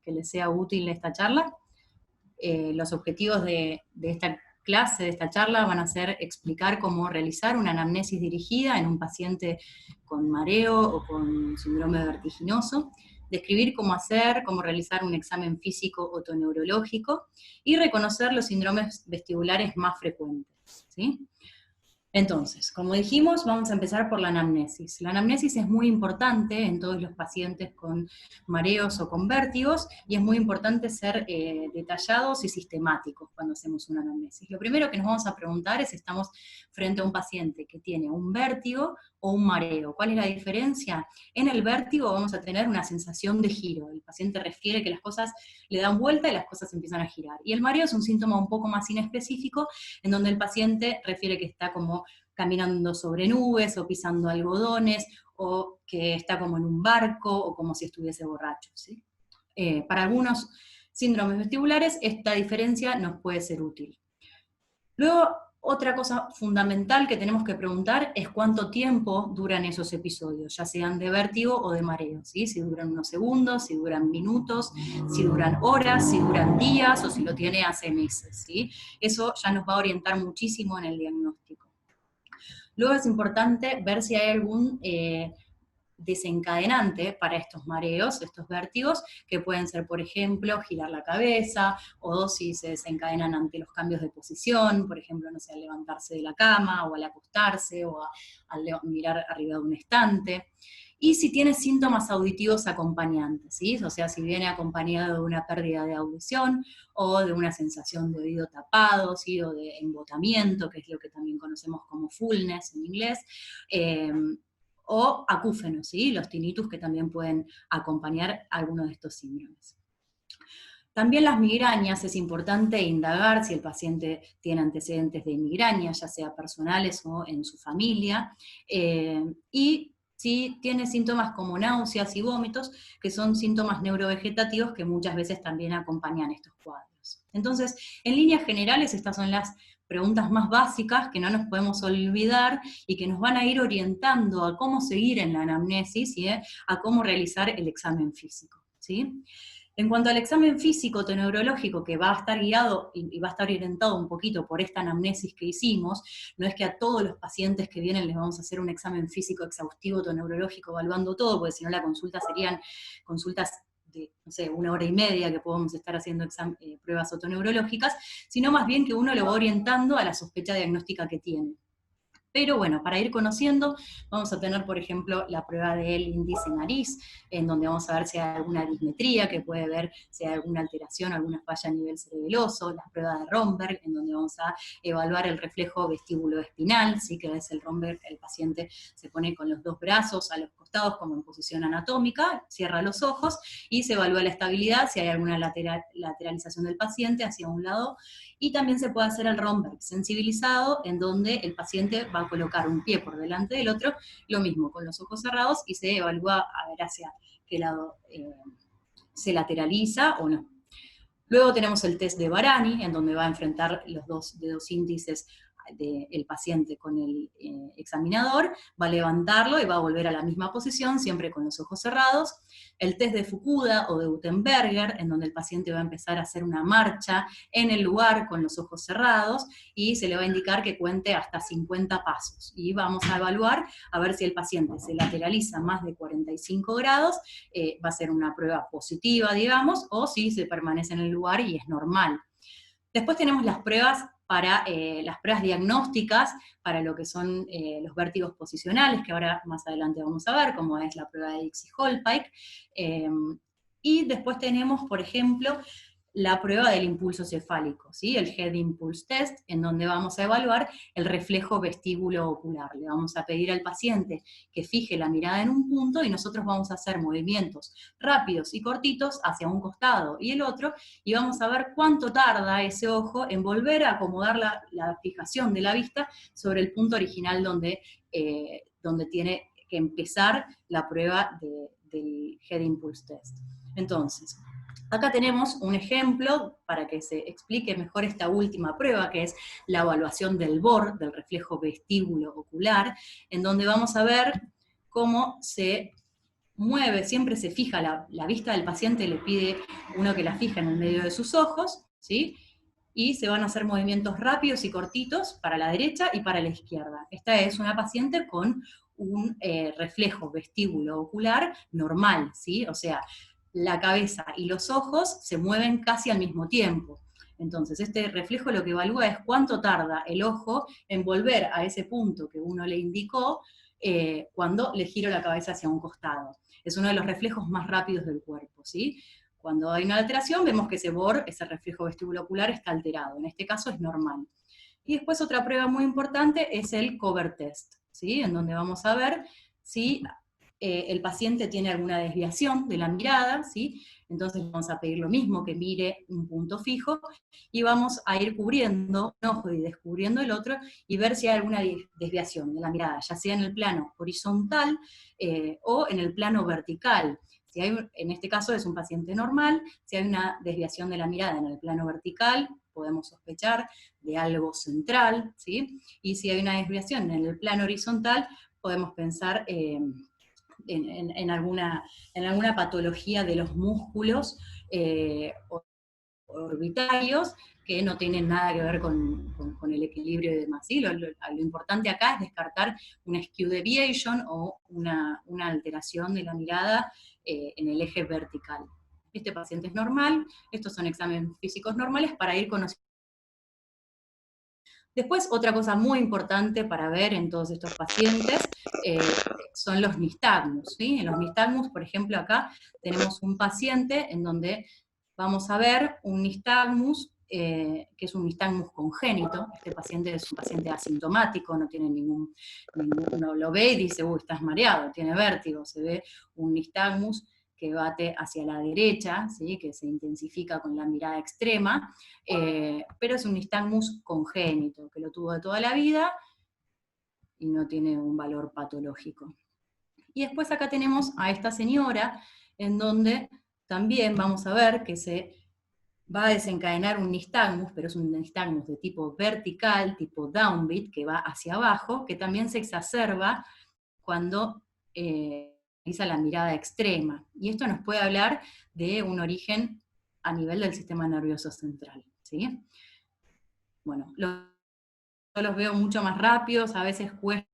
que les sea útil esta charla. Los objetivos de esta clase, de esta charla, van a ser explicar cómo realizar una anamnesis dirigida en un paciente con mareo o con síndrome vertiginoso, describir cómo hacer, cómo realizar un examen físico otoneurológico y reconocer los síndromes vestibulares más frecuentes, ¿sí? Entonces, como dijimos, vamos a empezar por la anamnesis. La anamnesis es muy importante en todos los pacientes con mareos o con vértigos, y es muy importante ser detallados y sistemáticos cuando hacemos una anamnesis. Lo primero que nos vamos a preguntar es si estamos frente a un paciente que tiene un vértigo o un mareo. ¿Cuál es la diferencia? En el vértigo vamos a tener una sensación de giro. El paciente refiere que las cosas le dan vuelta y las cosas empiezan a girar. Y el mareo es un síntoma un poco más inespecífico, en donde el paciente refiere que está como caminando sobre nubes, o pisando algodones, o que está como en un barco, o como si estuviese borracho, ¿sí? Para algunos síndromes vestibulares, esta diferencia nos puede ser útil. Luego, otra cosa fundamental que tenemos que preguntar es cuánto tiempo duran esos episodios, ya sean de vértigo o de mareo, ¿sí? Si duran unos segundos, si duran minutos, si duran horas, si duran días, o si lo tiene hace meses, ¿sí? Eso ya nos va a orientar muchísimo en el diagnóstico. Luego es importante ver si hay algún desencadenante para estos mareos, estos vértigos, que pueden ser, por ejemplo, girar la cabeza, o si se desencadenan ante los cambios de posición, por ejemplo, no sé, al levantarse de la cama, o al acostarse, o al mirar arriba de un estante. Y si tiene síntomas auditivos acompañantes, ¿sí? O sea, si viene acompañado de una pérdida de audición, o de una sensación de oído tapado, ¿sí? O de embotamiento, que es lo que también conocemos como fullness en inglés, o acúfenos, ¿sí? Los tinnitus, que también pueden acompañar algunos de estos síndromes. También las migrañas, es importante indagar si el paciente tiene antecedentes de migraña, ya sea personales o en su familia, y si tiene síntomas como náuseas y vómitos, que son síntomas neurovegetativos que muchas veces también acompañan estos cuadros. Entonces, en líneas generales, estas son las preguntas más básicas que no nos podemos olvidar y que nos van a ir orientando a cómo seguir en la anamnesis y a cómo realizar el examen físico, ¿sí? En cuanto al examen físico neurológico, que va a estar guiado y va a estar orientado un poquito por esta anamnesis que hicimos, no es que a todos los pacientes que vienen les vamos a hacer un examen físico exhaustivo neurológico evaluando todo, porque si no la consulta serían consultas de, no sé, 1 hora y media que podemos estar haciendo pruebas otoneurológicas, sino más bien que uno lo va orientando a la sospecha diagnóstica que tiene. Pero bueno, para ir conociendo, vamos a tener, por ejemplo, la prueba del índice nariz, en donde vamos a ver si hay alguna dismetría, que puede ver si hay alguna alteración, alguna falla a nivel cerebeloso, la prueba de Romberg, en donde vamos a evaluar el reflejo vestíbulo-espinal, ¿sí? Que es el Romberg, el paciente se pone con los dos brazos a los costados como en posición anatómica, cierra los ojos, y se evalúa la estabilidad, si hay alguna lateralización del paciente hacia un lado, y también se puede hacer el Romberg sensibilizado, en donde el paciente va a colocar un pie por delante del otro, lo mismo con los ojos cerrados, y se evalúa a ver hacia qué lado se lateraliza o no. Luego tenemos el test de Barani, en donde va a enfrentar los dos dedos índices del paciente con el examinador, va a levantarlo y va a volver a la misma posición, siempre con los ojos cerrados. El test de Fukuda o de Gutenberger, en donde el paciente va a empezar a hacer una marcha en el lugar con los ojos cerrados, y se le va a indicar que cuente hasta 50 pasos. Y vamos a evaluar a ver si el paciente se lateraliza más de 45 grados, va a ser una prueba positiva, digamos, o si se permanece en el lugar y es normal. Después tenemos las pruebas las pruebas diagnósticas para lo que son los vértigos posicionales, que ahora más adelante vamos a ver, como es la prueba de Dixie-Hallpike. Y después tenemos, por ejemplo, la prueba del impulso cefálico, ¿sí? El Head Impulse Test, en donde vamos a evaluar el reflejo vestíbulo ocular. Le vamos a pedir al paciente que fije la mirada en un punto, y nosotros vamos a hacer movimientos rápidos y cortitos hacia un costado y el otro, y vamos a ver cuánto tarda ese ojo en volver a acomodar la fijación de la vista sobre el punto original donde tiene que empezar la prueba del Head Impulse Test. Entonces, acá tenemos un ejemplo para que se explique mejor esta última prueba, que es la evaluación del BOR, del reflejo vestíbulo ocular, en donde vamos a ver cómo se mueve, siempre se fija, la vista del paciente le pide uno que la fija en el medio de sus ojos, ¿sí? Y se van a hacer movimientos rápidos y cortitos para la derecha y para la izquierda. Esta es una paciente con un reflejo vestíbulo ocular normal, ¿sí? O sea, la cabeza y los ojos se mueven casi al mismo tiempo. Entonces, este reflejo lo que evalúa es cuánto tarda el ojo en volver a ese punto que uno le indicó cuando le giro la cabeza hacia un costado. Es uno de los reflejos más rápidos del cuerpo, ¿sí? Cuando hay una alteración, vemos que ese reflejo vestibulocular está alterado. En este caso es normal. Y después otra prueba muy importante es el cover test, ¿sí? En donde vamos a ver si el paciente tiene alguna desviación de la mirada, ¿sí? Entonces vamos a pedir lo mismo, que mire un punto fijo, y vamos a ir cubriendo un ojo y descubriendo el otro, y ver si hay alguna desviación de la mirada, ya sea en el plano horizontal o en el plano vertical. Si hay, en este caso es un paciente normal, si hay una desviación de la mirada en el plano vertical, podemos sospechar de algo central, ¿sí? Y si hay una desviación en el plano horizontal, podemos pensar en alguna patología de los músculos orbitarios que no tienen nada que ver con el equilibrio y demás. ¿Sí? Lo importante acá es descartar una skew deviation o una alteración de la mirada en el eje vertical. Este paciente es normal, estos son exámenes físicos normales para ir conociendo. Después, otra cosa muy importante para ver en todos estos pacientes son los nistagmus, ¿sí? En los nistagmus, por ejemplo, acá tenemos un paciente en donde vamos a ver un nistagmus, que es un nistagmus congénito. Este paciente es un paciente asintomático, no tiene uno lo ve y dice, uy, estás mareado, tiene vértigo. Se ve un nistagmus que bate hacia la derecha, ¿sí? Que se intensifica con la mirada extrema, pero es un nistagmus congénito, que lo tuvo de toda la vida y no tiene un valor patológico. Y después acá tenemos a esta señora, en donde también vamos a ver que se va a desencadenar un nistagmus, pero es un nistagmus de tipo vertical, tipo downbeat, que va hacia abajo, que también se exacerba cuando realiza la mirada extrema. Y esto nos puede hablar de un origen a nivel del sistema nervioso central, ¿sí? Bueno, yo los veo mucho más rápidos, a veces cuestan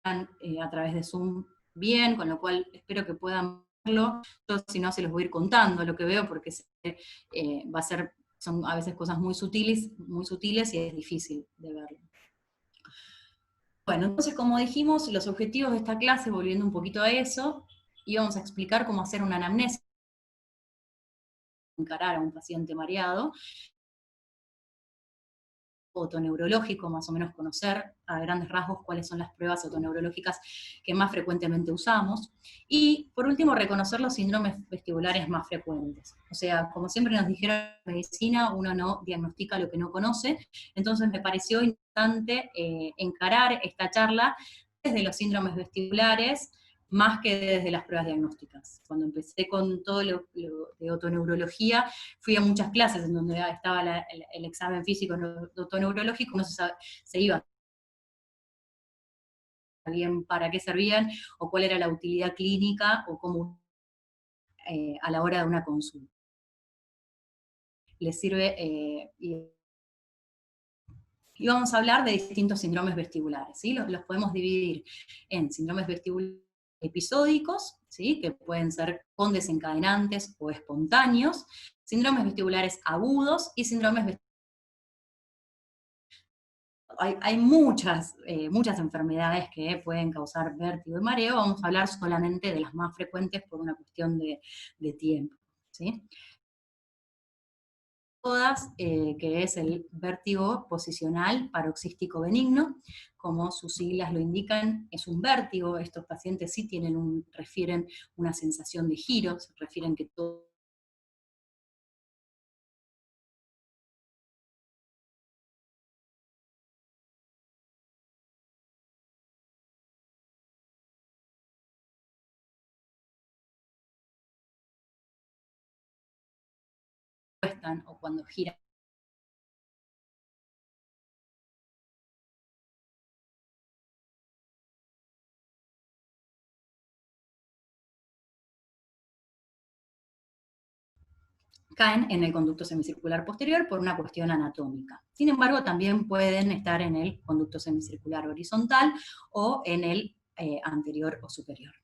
a través de Zoom bien, con lo cual espero que puedan verlo. Yo si no se los voy a ir contando lo que veo, porque va a ser, son a veces cosas muy sutiles y es difícil de verlo. Bueno, entonces como dijimos, los objetivos de esta clase, volviendo un poquito a eso, íbamos a explicar cómo hacer una anamnesis, encarar a un paciente mareado, otoneurológico, más o menos conocer a grandes rasgos cuáles son las pruebas otoneurológicas que más frecuentemente usamos, y por último reconocer los síndromes vestibulares más frecuentes. O sea, como siempre nos dijeron en medicina, uno no diagnostica lo que no conoce, entonces me pareció importante encarar esta charla desde los síndromes vestibulares, más que desde las pruebas diagnósticas. Cuando empecé con todo lo de otoneurología, fui a muchas clases en donde estaba el examen físico otoneurológico, no se iba bien para qué servían, o cuál era la utilidad clínica, o cómo a la hora de una consulta. Les sirve, y vamos a hablar de distintos síndromes vestibulares, ¿sí? Los podemos dividir en síndromes vestibulares episódicos, ¿sí? Que pueden ser con desencadenantes o espontáneos, síndromes vestibulares agudos y síndromes vestibulares. Hay muchas enfermedades que pueden causar vértigo y mareo, vamos a hablar solamente de las más frecuentes por una cuestión de tiempo, ¿sí? Todas, que es el vértigo posicional paroxístico benigno, como sus siglas lo indican, es un vértigo. Estos pacientes sí refieren una sensación de giros, refieren que todo están, o cuando giran caen en el conducto semicircular posterior por una cuestión anatómica. Sin embargo, también pueden estar en el conducto semicircular horizontal o en el anterior o superior.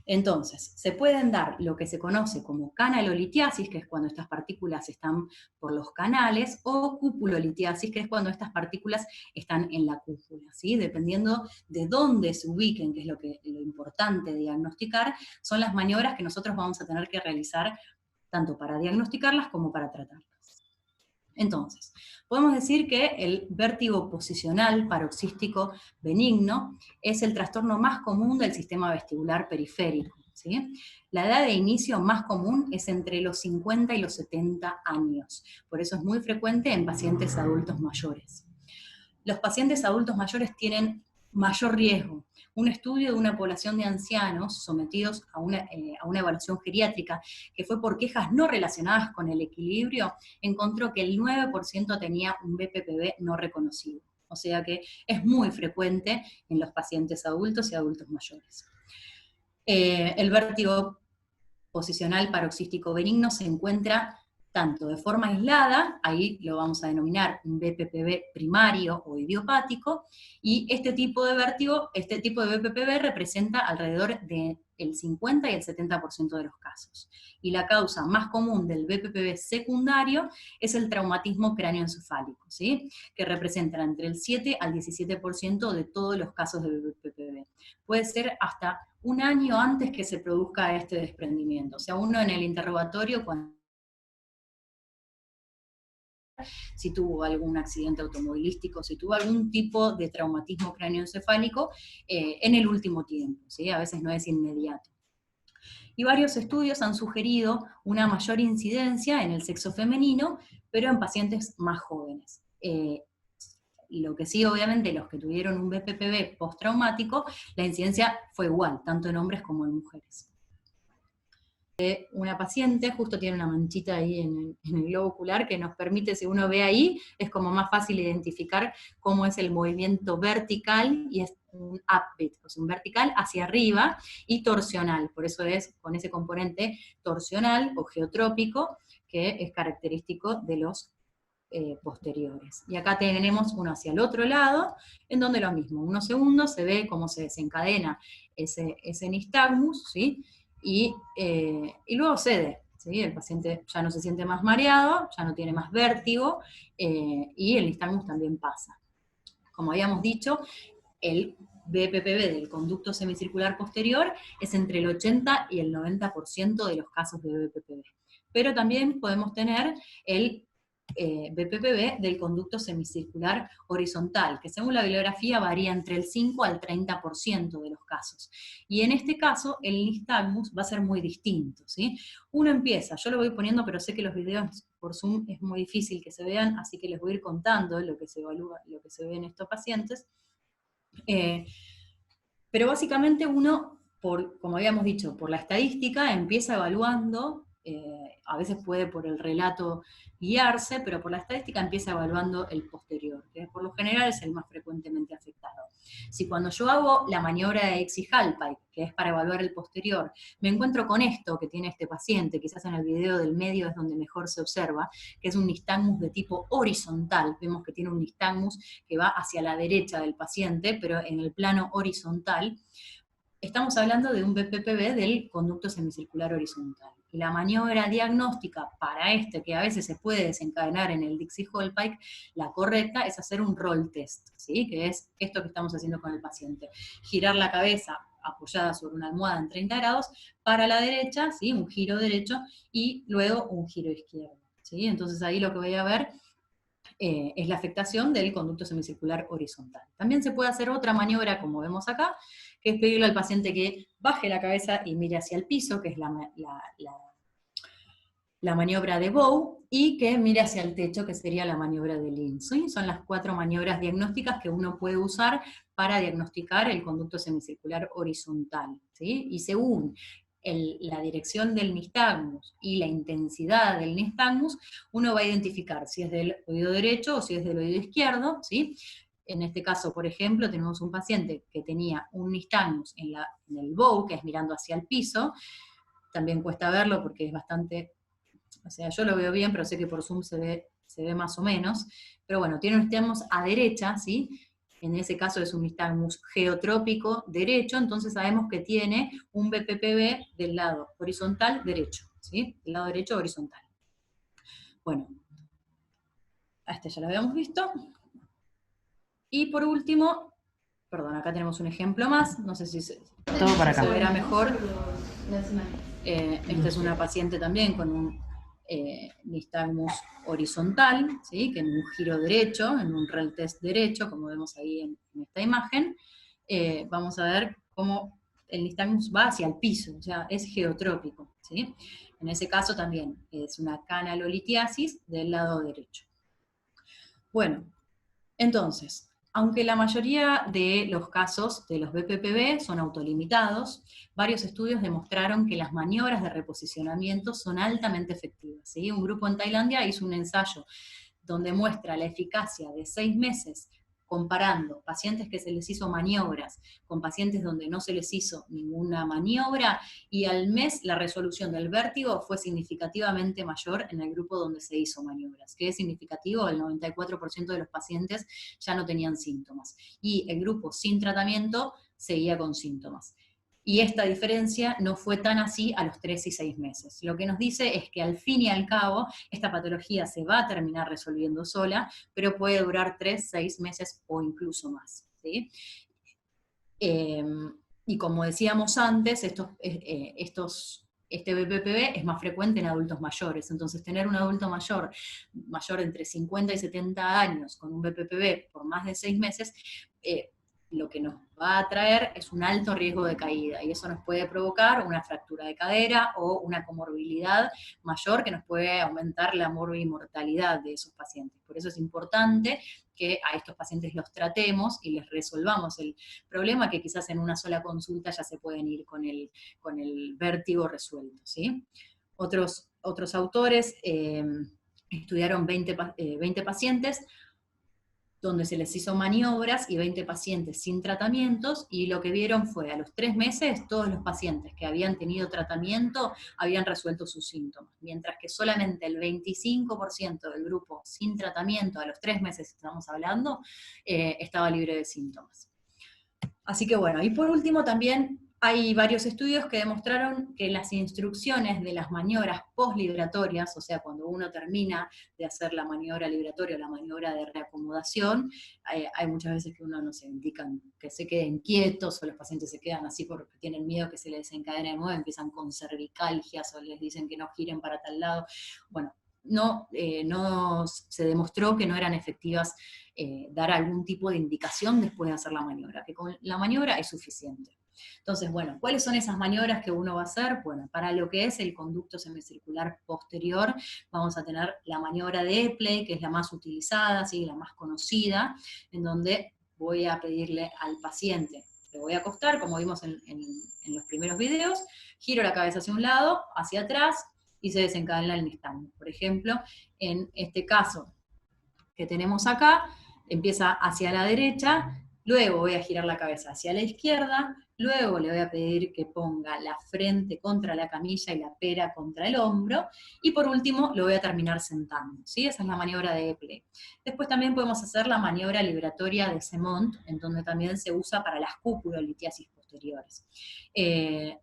Entonces, se pueden dar lo que se conoce como canalolitiasis, que es cuando estas partículas están por los canales, o cupulolitiasis, que es cuando estas partículas están en la cúpula, ¿sí? Dependiendo de dónde se ubiquen, que es lo importante de diagnosticar, son las maniobras que nosotros vamos a tener que realizar tanto para diagnosticarlas como para tratarlas. Entonces, podemos decir que el vértigo posicional paroxístico benigno es el trastorno más común del sistema vestibular periférico, ¿sí? La edad de inicio más común es entre los 50 y los 70 años, por eso es muy frecuente en pacientes adultos mayores. Los pacientes adultos mayores tienen mayor riesgo. Un estudio de una población de ancianos sometidos a una evaluación geriátrica, que fue por quejas no relacionadas con el equilibrio, encontró que el 9% tenía un BPPV no reconocido. O sea que es muy frecuente en los pacientes adultos y adultos mayores. El vértigo posicional paroxístico benigno se encuentra tanto de forma aislada, ahí lo vamos a denominar un BPPV primario o idiopático, y este tipo de vértigo, este tipo de BPPV representa alrededor del 50 y el 70% de los casos. Y la causa más común del BPPV secundario es el traumatismo cráneoencefálico, ¿sí? Que representa entre el 7 al 17% de todos los casos de BPPV. Puede ser hasta un año antes que se produzca este desprendimiento. O sea, uno en el interrogatorio, si tuvo algún accidente automovilístico, si tuvo algún tipo de traumatismo cráneoencefálico en el último tiempo, ¿sí? A veces no es inmediato. Y varios estudios han sugerido una mayor incidencia en el sexo femenino, pero en pacientes más jóvenes. Lo que sí, obviamente, los que tuvieron un BPPV postraumático, la incidencia fue igual, tanto en hombres como en mujeres. Una paciente justo tiene una manchita ahí en el globo ocular que nos permite, si uno ve ahí, es como más fácil identificar cómo es el movimiento vertical, y es un upbeat, o sea, un vertical hacia arriba, y torsional, por eso es con ese componente torsional o geotrópico, que es característico de los posteriores. Y acá tenemos uno hacia el otro lado, en donde lo mismo, unos segundos se ve cómo se desencadena ese nistagmus, ¿sí? Y luego cede, ¿sí? El paciente ya no se siente más mareado, ya no tiene más vértigo, y el nistagmus también pasa. Como habíamos dicho, el BPPV del conducto semicircular posterior es entre el 80 y el 90% de los casos de BPPV. Pero también podemos tener el BPPV del conducto semicircular horizontal, que según la bibliografía varía entre el 5 al 30% de los casos. Y en este caso, el nistagmus va a ser muy distinto, ¿sí? Uno empieza, yo lo voy poniendo, pero sé que los videos por Zoom es muy difícil que se vean, así que les voy a ir contando lo que se evalúa, lo que se ve en estos pacientes. Pero básicamente uno, como habíamos dicho, por la estadística empieza evaluando, a veces puede por el relato guiarse, pero por la estadística empieza evaluando el posterior, que por lo general es el más frecuentemente afectado. Si cuando yo hago la maniobra de Dixie-Hallpike, que es para evaluar el posterior, me encuentro con esto que tiene este paciente, quizás en el video del medio es donde mejor se observa, que es un nistagmus de tipo horizontal, vemos que tiene un nistagmus que va hacia la derecha del paciente, pero en el plano horizontal, estamos hablando de un BPPV del conducto semicircular horizontal. Y la maniobra diagnóstica para este, que a veces se puede desencadenar en el Dixie-Hallpike, la correcta es hacer un roll test, ¿sí? Que es esto que estamos haciendo con el paciente. Girar la cabeza apoyada sobre una almohada en 30 grados para la derecha, ¿sí? Un giro derecho, y luego un giro izquierdo, ¿sí? Entonces ahí lo que voy a ver es la afectación del conducto semicircular horizontal. También se puede hacer otra maniobra, como vemos acá, que es pedirle al paciente que baje la cabeza y mire hacia el piso, que es la maniobra de Bow, y que mire hacia el techo, que sería la maniobra de Linz. ¿Sí? Son las 4 maniobras diagnósticas que uno puede usar para diagnosticar el conducto semicircular horizontal, ¿sí? Y según la dirección del nistagmus y la intensidad del nistagmus, uno va a identificar si es del oído derecho o si es del oído izquierdo, ¿sí? En este caso, por ejemplo, tenemos un paciente que tenía un nistagmus en el bow, que es mirando hacia el piso. También cuesta verlo porque es bastante O sea, yo lo veo bien, pero sé que por Zoom se ve más o menos. Pero bueno, tiene un nistagmus a derecha, ¿sí? En ese caso es un nistagmus geotrópico derecho, entonces sabemos que tiene un BPPB del lado horizontal derecho, ¿sí? Del lado derecho horizontal. Bueno, a este ya lo habíamos visto. Y por último, perdón, acá tenemos un ejemplo más, no sé si Todo para acá. se verá mejor. Esta es una paciente también con un nistagmus horizontal, ¿sí? Que en un giro derecho, en un REL test derecho, como vemos ahí en esta imagen, vamos a ver cómo el nistagmus va hacia el piso, o sea, es geotrópico, ¿sí? En ese caso también es una canalolitiasis del lado derecho. Bueno, entonces, aunque la mayoría de los casos de los BPPB son autolimitados, varios estudios demostraron que las maniobras de reposicionamiento son altamente efectivas, ¿sí? Un grupo en Tailandia hizo un ensayo donde muestra la eficacia de 6 meses comparando pacientes que se les hizo maniobras con pacientes donde no se les hizo ninguna maniobra, y al mes la resolución del vértigo fue significativamente mayor en el grupo donde se hizo maniobras. ¿Qué es significativo? El 94% de los pacientes ya no tenían síntomas, y el grupo sin tratamiento seguía con síntomas. Y esta diferencia no fue tan así a los 3 y 6 meses. Lo que nos dice es que al fin y al cabo, esta patología se va a terminar resolviendo sola, pero puede durar 3, 6 meses o incluso más, ¿sí? Y como decíamos antes, este BPPB es más frecuente en adultos mayores, entonces tener un adulto mayor entre 50 y 70 años con un BPPB por más de 6 meses, lo que nos va a traer es un alto riesgo de caída, y eso nos puede provocar una fractura de cadera o una comorbilidad mayor que nos puede aumentar la morbimortalidad de esos pacientes. Por eso es importante que a estos pacientes los tratemos y les resolvamos el problema, que quizás en una sola consulta ya se pueden ir con el vértigo resuelto, ¿sí? Otros autores estudiaron 20 pacientes donde se les hizo maniobras y 20 pacientes sin tratamientos, y lo que vieron fue a los 3 meses todos los pacientes que habían tenido tratamiento habían resuelto sus síntomas, mientras que solamente el 25% del grupo sin tratamiento, a los 3 meses estamos hablando, estaba libre de síntomas. Así que bueno, y por último también hay varios estudios que demostraron que las instrucciones de las maniobras postlibratorias, o sea, cuando uno termina de hacer la maniobra libratoria o la maniobra de reacomodación, hay muchas veces que uno no se indican que se queden quietos, o los pacientes se quedan así porque tienen miedo que se les desencadene de nuevo, empiezan con cervicalgias o les dicen que no giren para tal lado. Bueno, no se demostró que no eran efectivas dar algún tipo de indicación después de hacer la maniobra, que con la maniobra es suficiente. Entonces, bueno, ¿cuáles son esas maniobras que uno va a hacer? Bueno, para lo que es el conducto semicircular posterior, vamos a tener la maniobra de Epley, que es la más utilizada, ¿sí? La más conocida, en donde voy a pedirle al paciente, le voy a acostar, como vimos en los primeros videos, giro la cabeza hacia un lado, hacia atrás, y se desencadena el nistagmus. Por ejemplo, en este caso que tenemos acá, empieza hacia la derecha, luego voy a girar la cabeza hacia la izquierda, luego le voy a pedir que ponga la frente contra la camilla y la pera contra el hombro, y por último lo voy a terminar sentando, ¿sí? Esa es la maniobra de Epley. Después también podemos hacer la maniobra libratoria de Semont, en donde también se usa para las cúpulolitiasis posteriores. En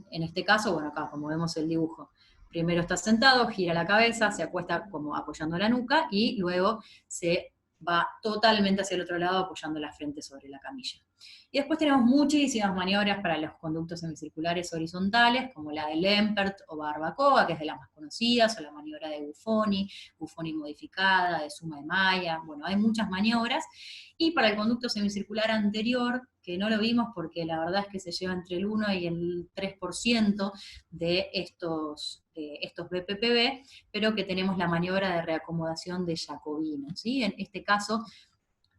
este caso, bueno, acá como vemos el dibujo, primero está sentado, gira la cabeza, se acuesta como apoyando la nuca, y luego se va totalmente hacia el otro lado apoyando la frente sobre la camilla. Y después tenemos muchísimas maniobras para los conductos semicirculares horizontales, como la de Lempert o Barbacoa, que es de las más conocidas, o la maniobra de Buffoni, Buffoni modificada, de Suma de Maya. Bueno, hay muchas maniobras. Y para el conducto semicircular anterior, que no lo vimos porque la verdad es que se lleva entre el 1 y el 3% de estos BPPB, pero que tenemos la maniobra de reacomodación de Jacobino, ¿sí? En este caso,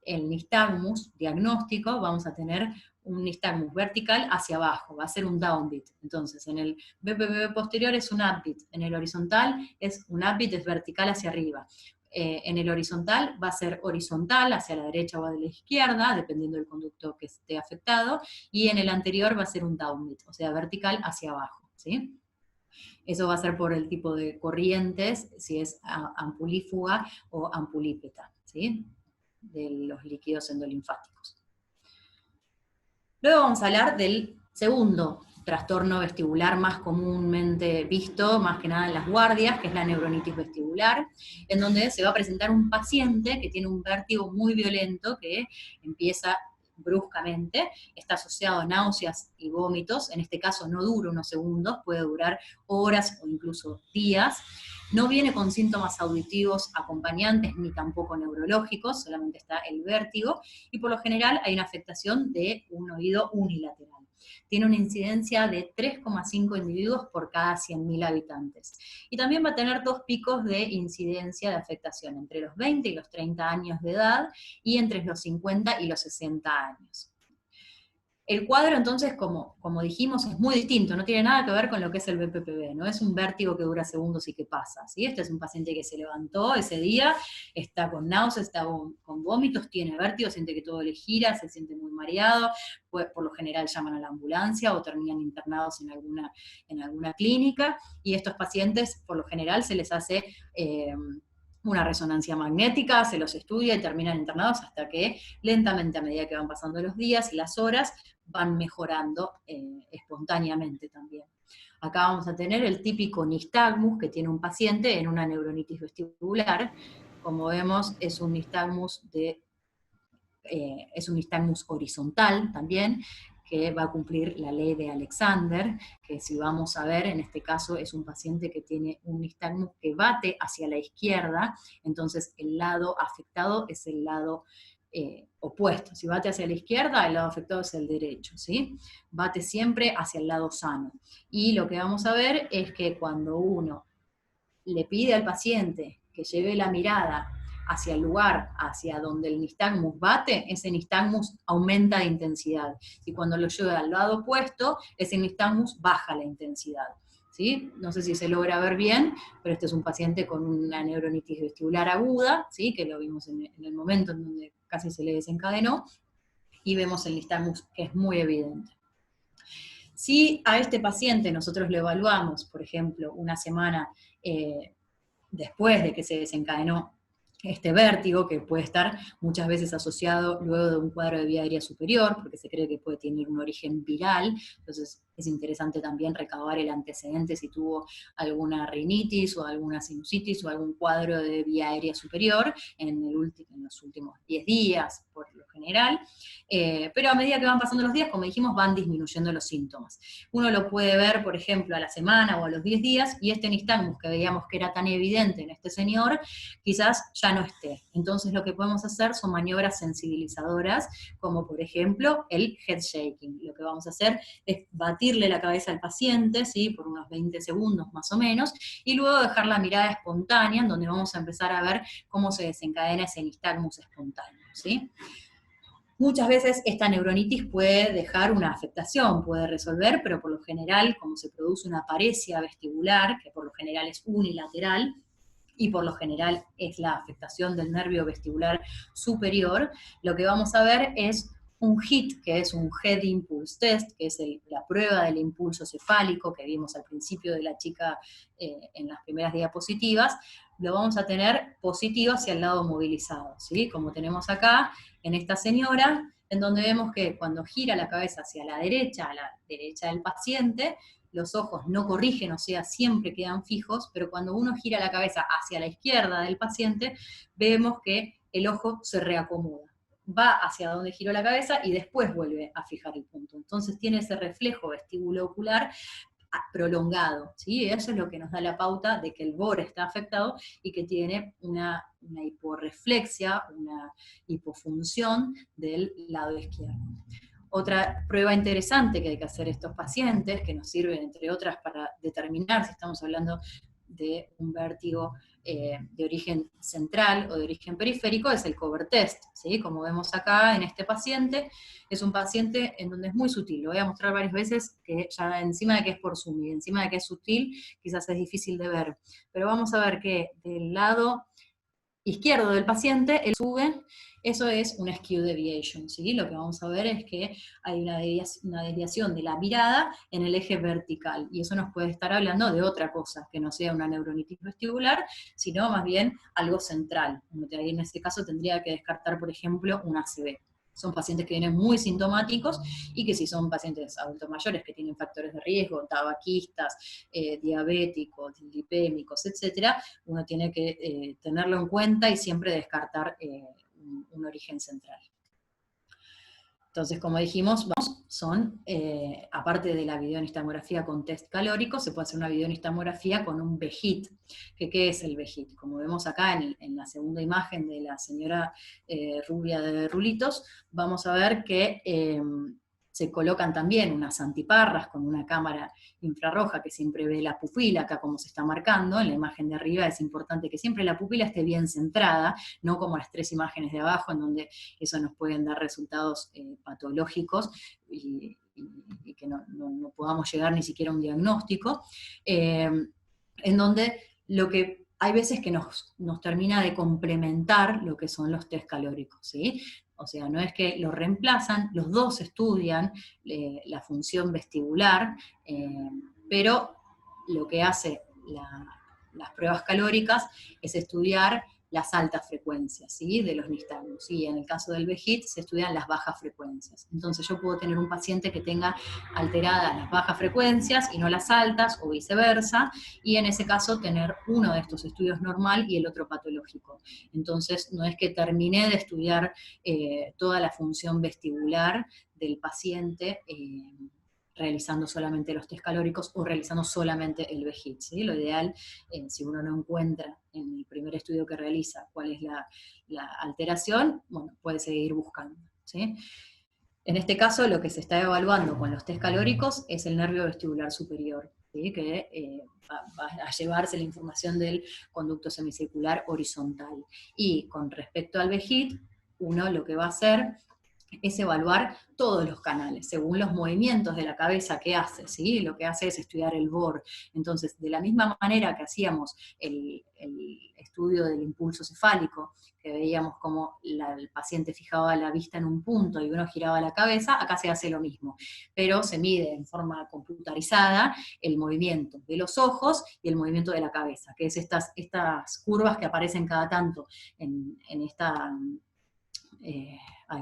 el nistagmus diagnóstico, vamos a tener un nistagmus vertical hacia abajo, va a ser un downbeat. Entonces, en el BPPB posterior es un upbeat, en el horizontal es un upbeat, es vertical hacia arriba. En el horizontal va a ser horizontal hacia la derecha o a la izquierda, dependiendo del conducto que esté afectado, y en el anterior va a ser un downbeat, o sea, vertical hacia abajo, ¿sí? Eso va a ser por el tipo de corrientes, si es ampulífuga o ampulípeta, ¿sí? De los líquidos endolinfáticos. Luego vamos a hablar del segundo trastorno vestibular más comúnmente visto, más que nada en las guardias, que es la neuronitis vestibular, en donde se va a presentar un paciente que tiene un vértigo muy violento que empieza bruscamente, está asociado a náuseas y vómitos, en este caso no dura unos segundos, puede durar horas o incluso días. No viene con síntomas auditivos acompañantes ni tampoco neurológicos, solamente está el vértigo, y por lo general hay una afectación de un oído unilateral. Tiene una incidencia de 3,5 individuos por cada 100.000 habitantes. Y también va a tener 2 picos de incidencia de afectación, entre los 20 y los 30 años de edad, y entre los 50 y los 60 años. El cuadro, entonces, como dijimos, es muy distinto, no tiene nada que ver con lo que es el BPPV, no es un vértigo que dura segundos y que pasa, ¿sí? Este es un paciente que se levantó ese día, está con náuseas, está con vómitos, tiene vértigo, siente que todo le gira, se siente muy mareado, pues, por lo general llaman a la ambulancia o terminan internados en alguna clínica, y estos pacientes, por lo general, se les hace una resonancia magnética, se los estudia y terminan internados hasta que lentamente, a medida que van pasando los días y las horas, van mejorando espontáneamente también. Acá vamos a tener el típico nistagmus que tiene un paciente en una neuronitis vestibular. Como vemos, es un nistagmus horizontal también, que va a cumplir la ley de Alexander, que si vamos a ver, en este caso es un paciente que tiene un nistagmus que bate hacia la izquierda, entonces el lado afectado es el lado opuesto. Si bate hacia la izquierda, el lado afectado es el derecho, ¿sí? Bate siempre hacia el lado sano. Y lo que vamos a ver es que cuando uno le pide al paciente que lleve la mirada hacia el lugar, hacia donde el nistagmus bate, ese nistagmus aumenta de intensidad. Y cuando lo lleva al lado opuesto, ese nistagmus baja la intensidad. ¿Sí? No sé si se logra ver bien, pero este es un paciente con una neuronitis vestibular aguda, ¿sí? Que lo vimos en el momento en donde casi se le desencadenó, y vemos el nistagmus que es muy evidente. Si a este paciente nosotros lo evaluamos, por ejemplo, una semana después de que se desencadenó este vértigo, que puede estar muchas veces asociado luego de un cuadro de vía aérea superior, porque se cree que puede tener un origen viral, entonces es interesante también recabar el antecedente si tuvo alguna rinitis o alguna sinusitis o algún cuadro de vía aérea superior en los últimos 10 días, por lo general, pero a medida que van pasando los días, como dijimos, van disminuyendo los síntomas. Uno lo puede ver, por ejemplo, a la semana o a los 10 días, y este nistagmus que veíamos que era tan evidente en este señor, quizás ya no esté. Entonces lo que podemos hacer son maniobras sensibilizadoras, como por ejemplo el head shaking. Lo que vamos a hacer es batirle la cabeza al paciente, ¿sí? Por unos 20 segundos más o menos, y luego dejar la mirada espontánea, en donde vamos a empezar a ver cómo se desencadena ese nistagmus espontáneo, ¿sí? Muchas veces esta neuronitis puede dejar una afectación, puede resolver, pero por lo general, como se produce una paresia vestibular, que por lo general es unilateral, y por lo general es la afectación del nervio vestibular superior, lo que vamos a ver es un HIT, que es un Head Impulse Test, que es la prueba del impulso cefálico que vimos al principio de la chica en las primeras diapositivas. Lo vamos a tener positivo hacia el lado movilizado, ¿sí? Como tenemos acá en esta señora, en donde vemos que cuando gira la cabeza hacia la derecha, a la derecha del paciente, los ojos no corrigen, o sea, siempre quedan fijos, pero cuando uno gira la cabeza hacia la izquierda del paciente, vemos que el ojo se reacomoda. Va hacia donde giró la cabeza y después vuelve a fijar el punto. Entonces tiene ese reflejo vestíbulo ocular prolongado, ¿sí? Eso es lo que nos da la pauta de que el borde está afectado y que tiene una hiporreflexia, una hipofunción del lado izquierdo. Otra prueba interesante que hay que hacer estos pacientes, que nos sirven entre otras para determinar si estamos hablando de un vértigo de origen central o de origen periférico, es el cover test, ¿sí? Como vemos acá en este paciente, es un paciente en donde es muy sutil, lo voy a mostrar varias veces, que ya encima de que es por Zoom y encima de que es sutil, quizás es difícil de ver, pero vamos a ver que del lado izquierdo del paciente, él sube Eso es una skew deviation, ¿sí? Lo que vamos a ver es que hay una desviación de la mirada en el eje vertical, y eso nos puede estar hablando de otra cosa, que no sea una neuronitis vestibular, sino más bien algo central. Ahí en este caso tendría que descartar, por ejemplo, un ACV. Son pacientes que vienen muy sintomáticos y que si son pacientes adultos mayores que tienen factores de riesgo, tabaquistas, diabéticos, lipémicos, etcétera, uno tiene que tenerlo en cuenta y siempre descartar un origen central. Entonces, como dijimos, son, aparte de la videonistamografía con test calórico, se puede hacer una videonistamografía con un VHIT. ¿Qué es el VHIT? Como vemos acá en la segunda imagen de la señora rubia de rulitos, vamos a ver que se colocan también unas antiparras con una cámara infrarroja que siempre ve la pupila, acá como se está marcando, en la imagen de arriba es importante que siempre la pupila esté bien centrada, no como las 3 imágenes de abajo, en donde eso nos pueden dar resultados patológicos y que no podamos llegar ni siquiera a un diagnóstico, en donde lo que hay veces que nos termina de complementar lo que son los test calóricos, ¿sí? O sea, no es que lo reemplazan, los dos estudian la función vestibular, pero lo que hace las pruebas calóricas es estudiar las altas frecuencias, ¿sí? De los nistagmos, y en el caso del VHIT se estudian las bajas frecuencias. Entonces yo puedo tener un paciente que tenga alteradas las bajas frecuencias y no las altas, o viceversa, y en ese caso tener uno de estos estudios normal y el otro patológico. Entonces no es que terminé de estudiar toda la función vestibular del paciente, realizando solamente los test calóricos o realizando solamente el VHIT, ¿sí? Lo ideal, si uno no encuentra en el primer estudio que realiza cuál es la alteración, bueno, puede seguir buscando, ¿sí? En este caso, lo que se está evaluando con los test calóricos es el nervio vestibular superior, ¿sí? Que va a llevarse la información del conducto semicircular horizontal. Y con respecto al VHIT, uno lo que va a hacer es evaluar todos los canales, según los movimientos de la cabeza que hace, ¿sí? Lo que hace es estudiar el BOR. Entonces, de la misma manera que hacíamos el estudio del impulso cefálico, que veíamos como el paciente fijaba la vista en un punto y uno giraba la cabeza, acá se hace lo mismo, pero se mide en forma computarizada el movimiento de los ojos y el movimiento de la cabeza, que es estas curvas que aparecen cada tanto en esta...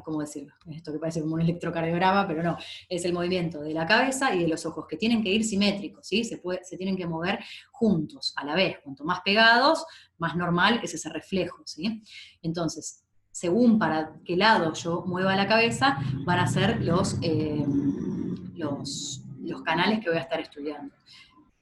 ¿cómo decirlo? Esto que parece como un electrocardiograma, pero no, es el movimiento de la cabeza y de los ojos, que tienen que ir simétricos, ¿sí? Se tienen que mover juntos, a la vez, cuanto más pegados, más normal es ese reflejo, ¿sí? Entonces, según para qué lado yo mueva la cabeza, van a ser los canales que voy a estar estudiando.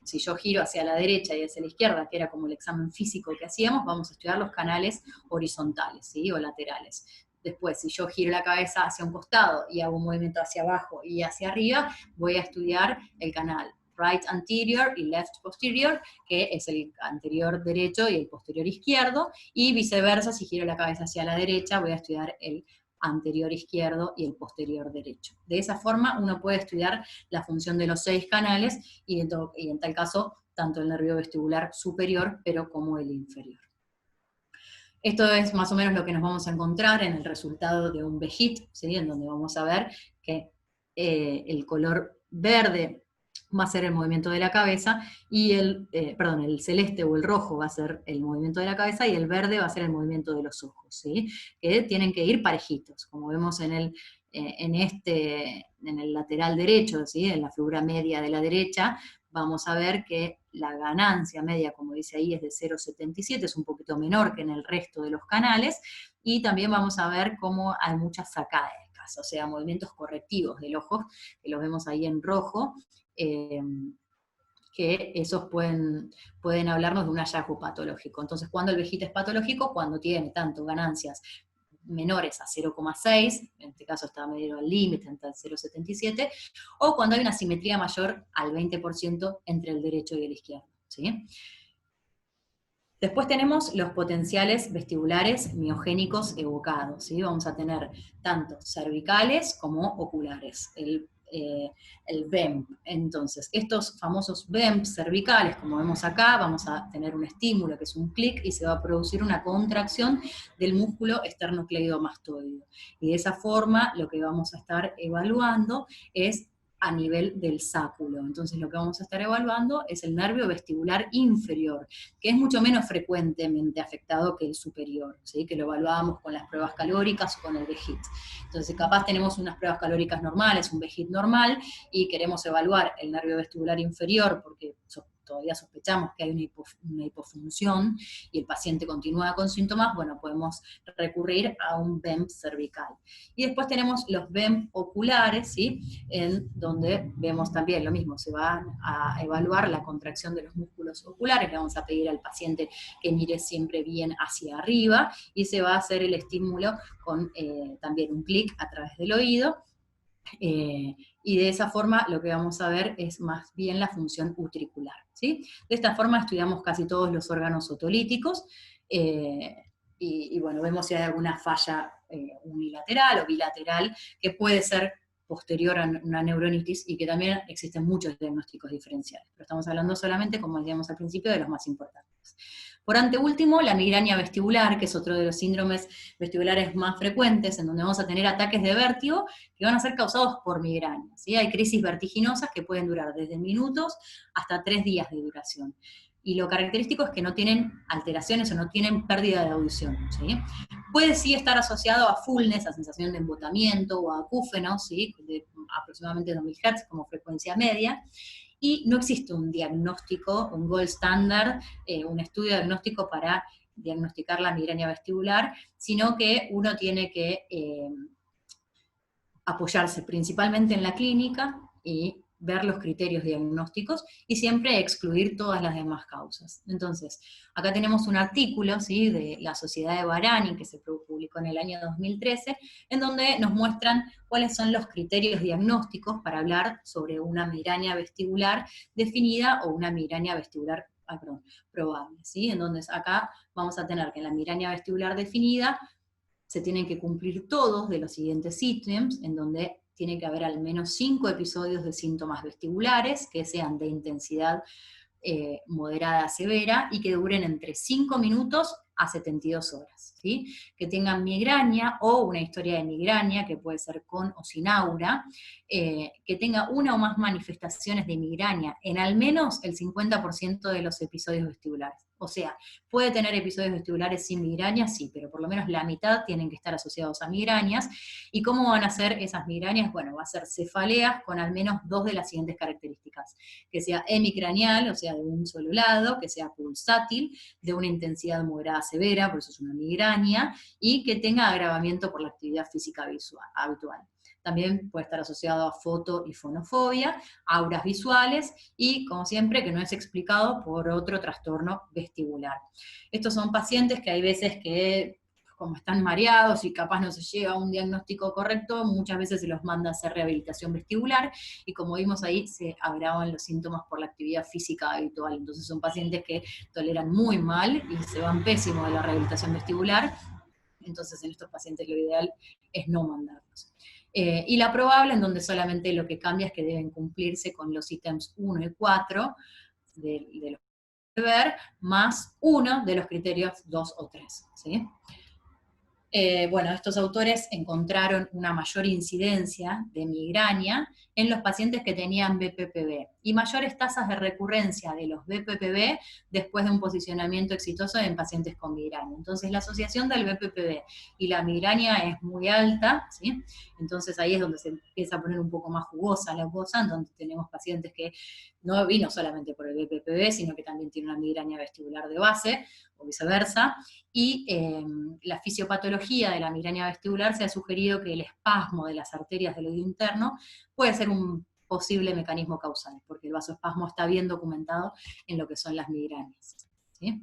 Si yo giro hacia la derecha y hacia la izquierda, que era como el examen físico que hacíamos, vamos a estudiar los canales horizontales, ¿sí? O laterales. Después, si yo giro la cabeza hacia un costado y hago un movimiento hacia abajo y hacia arriba, voy a estudiar el canal right anterior y left posterior, que es el anterior derecho y el posterior izquierdo, y viceversa, si giro la cabeza hacia la derecha, voy a estudiar el anterior izquierdo y el posterior derecho. De esa forma uno puede estudiar la función de los 6 canales y en tal caso tanto el nervio vestibular superior pero como el inferior. Esto es más o menos lo que nos vamos a encontrar en el resultado de un VHIT, ¿sí? En donde vamos a ver que el color verde va a ser el movimiento de la cabeza, y el celeste o el rojo va a ser el movimiento de la cabeza, y el verde va a ser el movimiento de los ojos, ¿sí? Que tienen que ir parejitos, como vemos en el lateral derecho, ¿sí? En la figura media de la derecha, vamos a ver que la ganancia media, como dice ahí, es de 0,77, es un poquito menor que en el resto de los canales, y también vamos a ver cómo hay muchas sacadas, o sea, movimientos correctivos del ojo, que los vemos ahí en rojo, que esos pueden hablarnos de un hallazgo patológico. Entonces, ¿cuándo el VHIT es patológico? Cuando tiene tanto ganancias menores a 0,6, en este caso está medido al límite entre el 0,77, o cuando hay una simetría mayor al 20% entre el derecho y el izquierdo, ¿sí? Después tenemos los potenciales vestibulares miogénicos evocados, ¿sí? Vamos a tener tanto cervicales como oculares. el BEMP. Entonces, estos famosos BEMP cervicales, como vemos acá, vamos a tener un estímulo que es un clic y se va a producir una contracción del músculo esternocleidomastoideo. Y de esa forma lo que vamos a estar evaluando es a nivel del sáculo. Entonces lo que vamos a estar evaluando es el nervio vestibular inferior, que es mucho menos frecuentemente afectado que el superior, ¿sí? Que lo evaluábamos con las pruebas calóricas o con el VHIT. Entonces capaz tenemos unas pruebas calóricas normales, un VHIT normal, y queremos evaluar el nervio vestibular inferior porque todavía sospechamos que hay una hipofunción y el paciente continúa con síntomas, bueno, podemos recurrir a un BEMP cervical. Y después tenemos los BEMP oculares, ¿sí? En donde vemos también lo mismo, se va a evaluar la contracción de los músculos oculares, le vamos a pedir al paciente que mire siempre bien hacia arriba, y se va a hacer el estímulo con también un clic a través del oído, y de esa forma lo que vamos a ver es más bien la función utricular, ¿sí? De esta forma estudiamos casi todos los órganos otolíticos, y bueno, vemos si hay alguna falla unilateral o bilateral que puede ser posterior a una neuronitis, y que también existen muchos diagnósticos diferenciales, pero estamos hablando solamente, como decíamos al principio, de los más importantes. Por anteúltimo, la migraña vestibular, que es otro de los síndromes vestibulares más frecuentes, en donde vamos a tener ataques de vértigo que van a ser causados por migraña, ¿sí? Hay crisis vertiginosas que pueden durar desde minutos hasta 3 días de duración. Y lo característico es que no tienen alteraciones o no tienen pérdida de audición, ¿sí? Puede sí estar asociado a fullness, a sensación de embotamiento, o a acúfenos, ¿sí? De aproximadamente 2000 Hz como frecuencia media, y no existe un diagnóstico, un gold standard, un estudio diagnóstico para diagnosticar la migraña vestibular, sino que uno tiene que apoyarse principalmente en la clínica y ver los criterios diagnósticos y siempre excluir todas las demás causas. Entonces, acá tenemos un artículo, ¿sí?, de la Sociedad de Varani, que se publicó en el año 2013, en donde nos muestran cuáles son los criterios diagnósticos para hablar sobre una migraña vestibular definida o una migraña vestibular probable, ¿sí? En donde acá vamos a tener que en la migraña vestibular definida se tienen que cumplir todos de los siguientes ítems, en donde tiene que haber al menos 5 episodios de síntomas vestibulares que sean de intensidad moderada a severa y que duren entre 5 minutos a 72 horas, ¿sí? Que tengan migraña o una historia de migraña, que puede ser con o sin aura, que tenga una o más manifestaciones de migraña en al menos el 50% de los episodios vestibulares. O sea, puede tener episodios vestibulares sin migraña, sí, pero por lo menos la mitad tienen que estar asociados a migrañas. ¿Y cómo van a ser esas migrañas? Bueno, va a ser cefaleas con al menos 2 de las siguientes características: que sea hemicraneal, o sea, de un solo lado, que sea pulsátil, de una intensidad moderada severa, por eso es una migraña, y que tenga agravamiento por la actividad física habitual. También puede estar asociado a foto y fonofobia, auras visuales, y, como siempre, que no es explicado por otro trastorno vestibular. Estos son pacientes que hay veces que, como están mareados y capaz no se llega a un diagnóstico correcto, muchas veces se los manda a hacer rehabilitación vestibular, y como vimos ahí, se agravan los síntomas por la actividad física habitual. Entonces son pacientes que toleran muy mal y se van pésimo de la rehabilitación vestibular. Entonces en estos pacientes lo ideal es no mandarlos. Y la probable, en donde solamente lo que cambia es que deben cumplirse con los ítems 1 y 4 de los que ver, más uno de los criterios 2 o 3, ¿sí? Bueno, estos autores encontraron una mayor incidencia de migraña en los pacientes que tenían BPPV y mayores tasas de recurrencia de los BPPV después de un posicionamiento exitoso en pacientes con migraña. Entonces la asociación del BPPV y la migraña es muy alta, ¿sí? Entonces ahí es donde se empieza a poner un poco más jugosa la cosa, en donde tenemos pacientes que no vino solamente por el BPPV, sino que también tiene una migraña vestibular de base, o viceversa, y la fisiopatología de la migraña vestibular se ha sugerido que el espasmo de las arterias del oído interno puede ser un posible mecanismo causal, porque el vasoespasmo está bien documentado en lo que son las migrañas, ¿sí?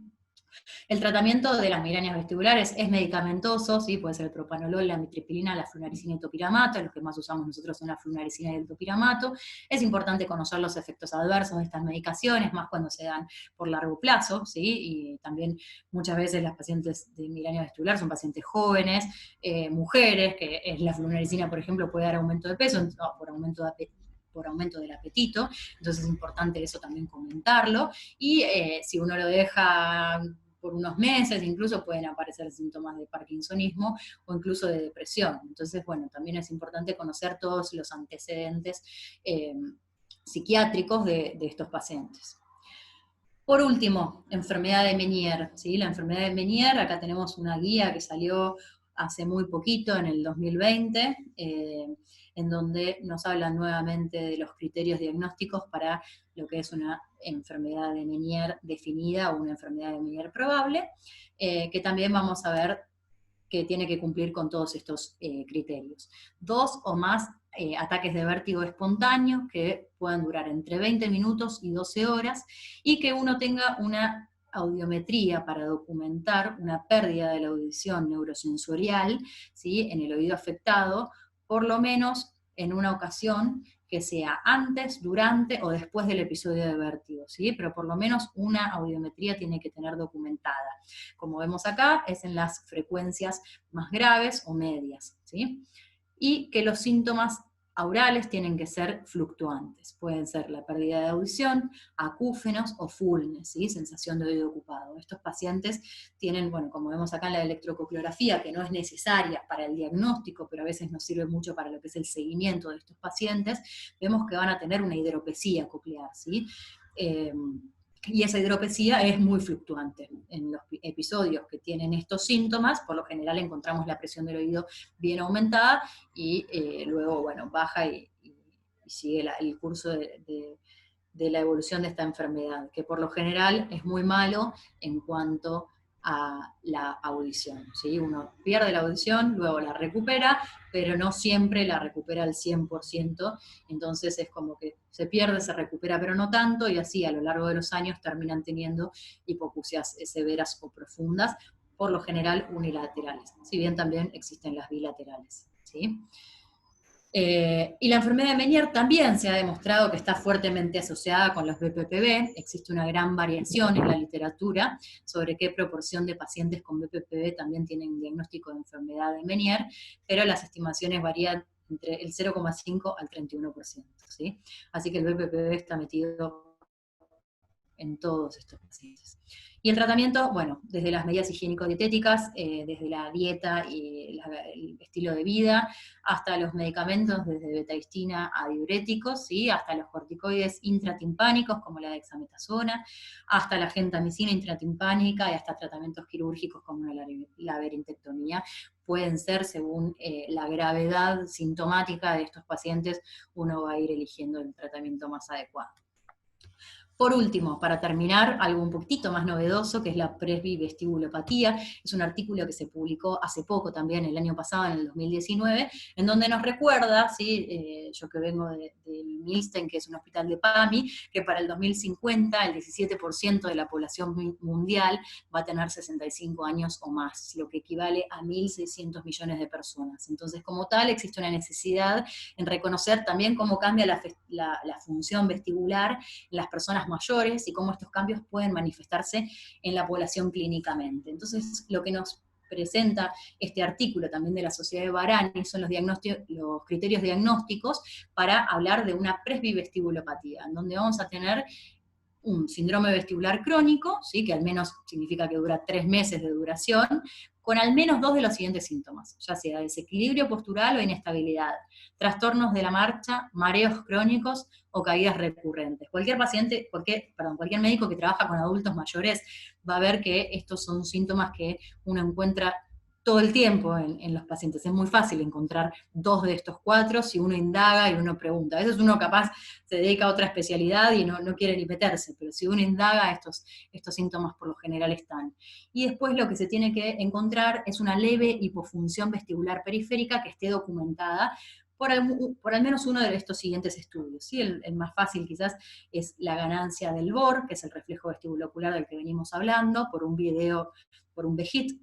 El tratamiento de las migrañas vestibulares es medicamentoso, ¿sí? Puede ser el propanolol, la amitriptilina, la flunaricina y el topiramato, los que más usamos nosotros son la flunaricina y el topiramato. Es importante conocer los efectos adversos de estas medicaciones, más cuando se dan por largo plazo, ¿sí? Y también muchas veces las pacientes de migraña vestibular son pacientes jóvenes, mujeres, que es la flunaricina, por ejemplo, puede dar aumento de peso, por aumento del apetito, entonces es importante eso también comentarlo, y si uno lo deja por unos meses, incluso pueden aparecer síntomas de parkinsonismo o incluso de depresión. Entonces, bueno, también es importante conocer todos los antecedentes psiquiátricos de estos pacientes. Por último, enfermedad de Meniere, ¿sí? La enfermedad de Meniere, acá tenemos una guía que salió hace muy poquito, en el 2020, en donde nos hablan nuevamente de los criterios diagnósticos para lo que es una enfermedad de Meniere definida o una enfermedad de Meniere probable, que también vamos a ver que tiene que cumplir con todos estos criterios. 2 o más ataques de vértigo espontáneos que puedan durar entre 20 minutos y 12 horas, y que uno tenga una audiometría para documentar una pérdida de la audición neurosensorial, ¿sí? En el oído afectado, por lo menos en una ocasión que sea antes, durante o después del episodio de vértigo, ¿sí? Pero por lo menos una audiometría tiene que tener documentada. Como vemos acá, es en las frecuencias más graves o medias, ¿sí? Y que los síntomas aurales tienen que ser fluctuantes. Pueden ser la pérdida de audición, acúfenos o fullness, ¿sí? Sensación de oído ocupado. Estos pacientes tienen, bueno, como vemos acá en la electrocochleografía, que no es necesaria para el diagnóstico, pero a veces nos sirve mucho para lo que es el seguimiento de estos pacientes, vemos que van a tener una hidropesía coclear, ¿sí? Y esa hidropesía es muy fluctuante. En los episodios que tienen estos síntomas, por lo general encontramos la presión del oído bien aumentada y luego, bueno, baja y sigue el curso de la evolución de esta enfermedad, que por lo general es muy malo en cuanto a la audición, ¿sí? Uno pierde la audición, luego la recupera, pero no siempre la recupera al 100%, entonces es como que se pierde, se recupera, pero no tanto, y así a lo largo de los años terminan teniendo hipoacusias severas o profundas, por lo general unilaterales, si bien también existen las bilaterales, ¿sí? Y la enfermedad de Meniere también se ha demostrado que está fuertemente asociada con los BPPV. Existe una gran variación en la literatura sobre qué proporción de pacientes con BPPV también tienen diagnóstico de enfermedad de Meniere, pero las estimaciones varían entre el 0,5 al 31%, ¿sí? Así que el BPPV está metido en todos estos pacientes. Y el tratamiento, bueno, desde las medidas higiénico-dietéticas, desde la dieta y el estilo de vida, hasta los medicamentos, desde betahistina a diuréticos, ¿sí? Hasta los corticoides intratimpánicos, como la dexametasona, hasta la gentamicina intratimpánica y hasta tratamientos quirúrgicos como la laberintectomía, pueden ser según la gravedad sintomática de estos pacientes, uno va a ir eligiendo el tratamiento más adecuado. Por último, para terminar, algo un poquitito más novedoso, que es la presbivestibulopatía. Es un artículo que se publicó hace poco también, el año pasado, en el 2019, en donde nos recuerda, ¿sí? Yo que vengo del Milstein, que es un hospital de PAMI, que para el 2050 el 17% de la población mundial va a tener 65 años o más, lo que equivale a 1.600 millones de personas. Entonces, como tal, existe una necesidad en reconocer también cómo cambia la función vestibular en las personas mayores y cómo estos cambios pueden manifestarse en la población clínicamente. Entonces, lo que nos presenta este artículo también de la Sociedad de Barani son los criterios diagnósticos para hablar de una presbivestibulopatía, en donde vamos a tener un síndrome vestibular crónico, ¿sí? Que al menos significa que dura 3 meses de duración, con al menos 2 de los siguientes síntomas, ya sea desequilibrio postural o inestabilidad, trastornos de la marcha, mareos crónicos o caídas recurrentes. Cualquier médico que trabaja con adultos mayores va a ver que estos son síntomas que uno encuentra todo el tiempo en los pacientes. Es muy fácil encontrar 2 de estos 4 si uno indaga y uno pregunta. A veces uno capaz se dedica a otra especialidad y no quiere ni meterse, pero si uno indaga, estos síntomas por lo general están. Y después lo que se tiene que encontrar es una leve hipofunción vestibular periférica que esté documentada por al menos uno de estos siguientes estudios. ¿Sí? El más fácil quizás es la ganancia del BOR, que es el reflejo vestibulocular del que venimos hablando, por un video, por un VEGIT,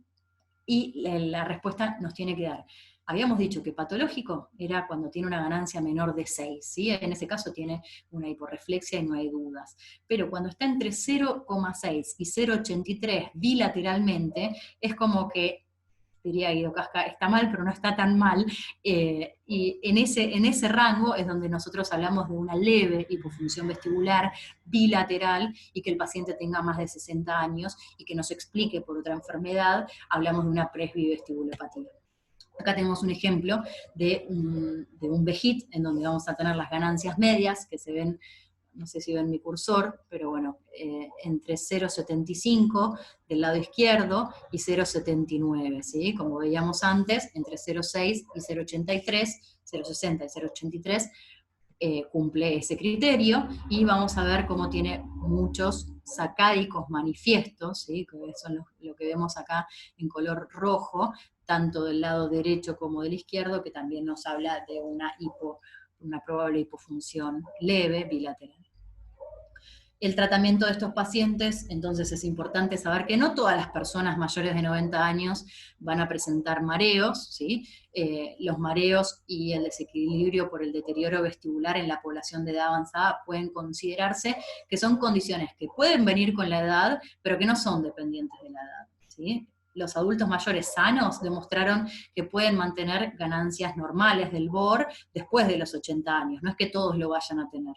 y la respuesta nos tiene que dar. Habíamos dicho que patológico era cuando tiene una ganancia menor de 6, ¿sí? En ese caso tiene una hiporreflexia y no hay dudas. Pero cuando está entre 0,6 y 0,83 bilateralmente, es como que, diría Guido Casca, está mal, pero no está tan mal, y en ese rango es donde nosotros hablamos de una leve hipofunción vestibular bilateral, y que el paciente tenga más de 60 años, y que nos explique por otra enfermedad, hablamos de una presbivestibulopatía. Acá tenemos un ejemplo de un VEGIT, en donde vamos a tener las ganancias medias, que se ven, no sé si ven mi cursor, pero bueno, entre 0,75 del lado izquierdo y 0,79, ¿sí? Como veíamos antes, entre 0,6 y 0,83, 0,60 y 0,83, cumple ese criterio, y vamos a ver cómo tiene muchos sacádicos manifiestos, ¿sí? Que son lo que vemos acá en color rojo, tanto del lado derecho como del izquierdo, que también nos habla de una probable hipofunción leve bilateral. El tratamiento de estos pacientes, entonces es importante saber que no todas las personas mayores de 90 años van a presentar mareos, ¿sí? Los mareos y el desequilibrio por el deterioro vestibular en la población de edad avanzada pueden considerarse que son condiciones que pueden venir con la edad, pero que no son dependientes de la edad, ¿sí? Los adultos mayores sanos demostraron que pueden mantener ganancias normales del BOR después de los 80 años, no es que todos lo vayan a tener.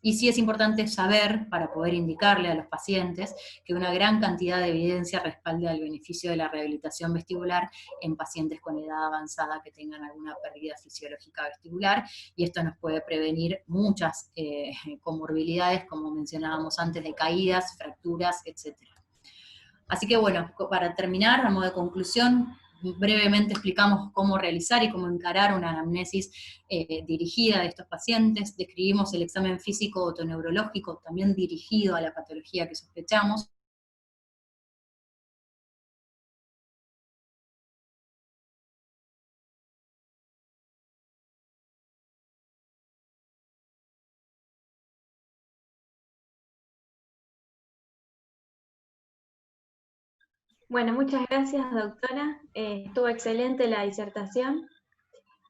Y sí es importante saber, para poder indicarle a los pacientes, que una gran cantidad de evidencia respalda el beneficio de la rehabilitación vestibular en pacientes con edad avanzada que tengan alguna pérdida fisiológica vestibular, y esto nos puede prevenir muchas comorbilidades, como mencionábamos antes, de caídas, fracturas, etc. Así que bueno, para terminar, a modo de conclusión, brevemente explicamos cómo realizar y cómo encarar una anamnesis dirigida de estos pacientes, describimos el examen físico otoneurológico también dirigido a la patología que sospechamos. Bueno, muchas gracias, doctora. Estuvo excelente la disertación.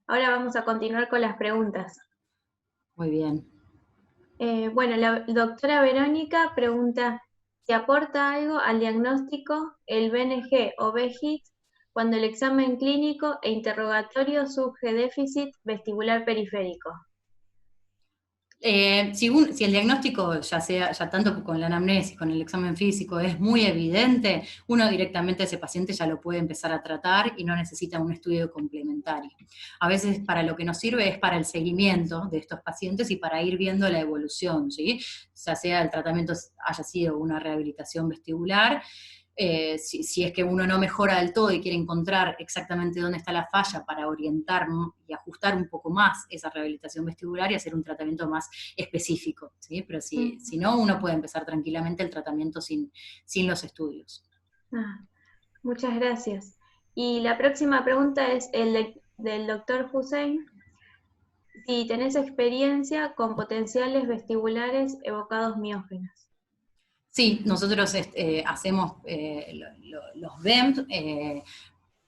Ahora vamos a continuar con las preguntas. Muy bien. Bueno, la doctora Verónica pregunta si aporta algo al diagnóstico el BNG o BGIT cuando el examen clínico e interrogatorio surge déficit vestibular periférico. Si el diagnóstico, ya tanto con la anamnesis, con el examen físico, es muy evidente, uno directamente a ese paciente ya lo puede empezar a tratar y no necesita un estudio complementario. A veces para lo que nos sirve es para el seguimiento de estos pacientes y para ir viendo la evolución, ¿sí? Ya sea el tratamiento haya sido una rehabilitación vestibular, si es que uno no mejora del todo y quiere encontrar exactamente dónde está la falla para orientar y ajustar un poco más esa rehabilitación vestibular y hacer un tratamiento más específico, ¿sí? Pero si no, uno puede empezar tranquilamente el tratamiento sin los estudios. Muchas gracias. Y la próxima pregunta es del doctor Hussein. Si tenés experiencia con potenciales vestibulares evocados miógenos. Sí, nosotros hacemos los BEMP,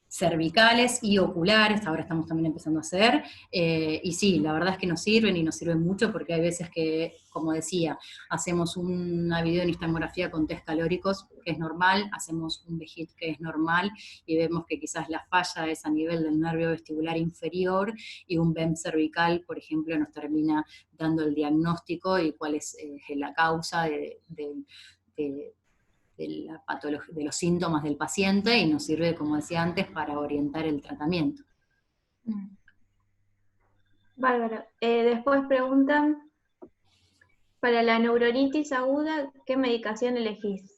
cervicales y oculares, ahora estamos también empezando a hacer, y sí, la verdad es que nos sirven y nos sirven mucho porque hay veces que, como decía, hacemos una videonistamografía con test calóricos, que es normal, hacemos un VEGIT que es normal, y vemos que quizás la falla es a nivel del nervio vestibular inferior, y un BEM cervical, por ejemplo, nos termina dando el diagnóstico y cuál es la causa de la patología, de los síntomas del paciente, y nos sirve, como decía antes, para orientar el tratamiento. Bárbaro. Después preguntan, para la neuronitis aguda, ¿qué medicación elegís?